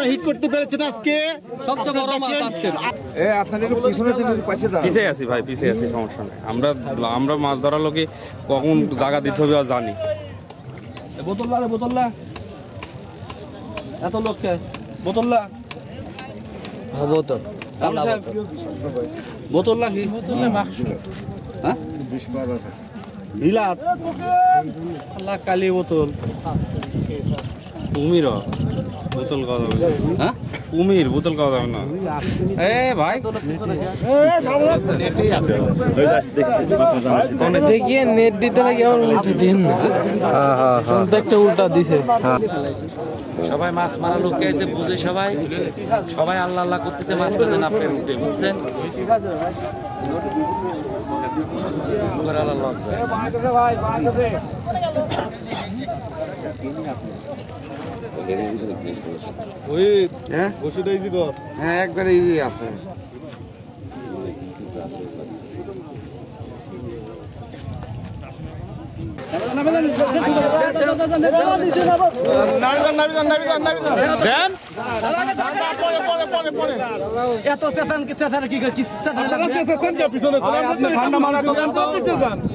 যারা হিট করতে পেরেছেন আজকে সবচেয়ে বড় মাছ আজকে। আপনাদের পিছনে পিছিয়ে আছি ভাই, পিছিয়ে আছি, সমস্যা নেই। আমরা মাছ ধরার লোকে কখন জায়গা দিতে হবে আর জানি। বোতললা রে বোতললা, এত লোক বোতললা বোতল বোতললা কি হ্যাঁ বিলাত আল্লাহ কালি বোতল কুমির বোতল খাওয়া যাবে না। হ্যাঁ কুমির বোতল খাওয়া যাবে না। এ ভাই দেখিয়ে নেট দিতে লাগে কেমন বলেছে দিন একটা উল্টা দিছে। সবাই মাছ মারা লোককে এসে বুঝে সবাই সবাই আল্লাহ আল্লাহ করতেছে মাছ খেতে না পেরে উঠে বুঝছেন হ্যাঁ একবারে ইজি আছে।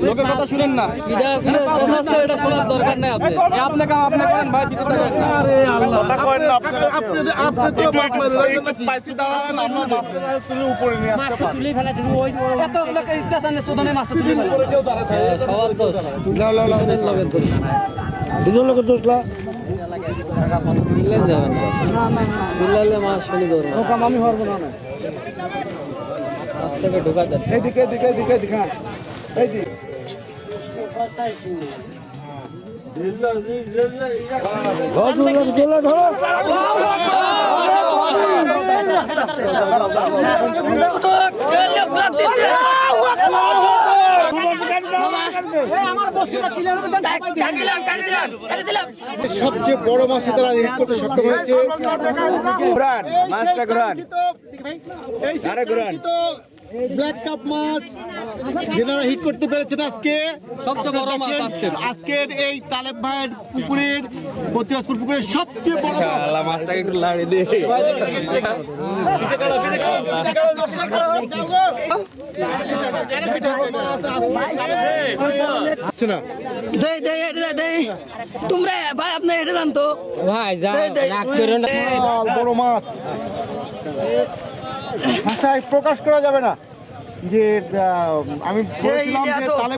লোকের কথা শুনেন না, এটা শোনার দরকার নাই। আপনি করেন ভাই, পিছনে থাকেন না। সবার দোষ দুজন লোকের দোষ না, চিল্লাইলে যাবে না, চিল্লাইলে মাছ শুনি ধরবো আমি পারবো না। আজ থেকে ঢোকা দেন এইদিকে এদিকে এদিকে এদিকে এইদিকে সবচেয়ে বড় মাছে তারা হিট করতে সক্ষম হয়েছে। ব্ল্যাক কাপ মাছ যেনারা হিট করতে পেরেছেন আজকে সবচেয়ে বড় মাছ আজকে। আজকের এই তালেব ভাইয়ের পুকুরের প্রতিরাজপুর পুকুরের সবচেয়ে বড় মাছ। আল্লাহ মাছটাকে একটু লাড়ি দিয়ে তোমরা ভাই আপনার এটা জানতো ভাই রাগ করো না। বড় মাছ ভাষায় প্রকাশ করা যাবে না যে আমি বলেছিলাম যে তালেব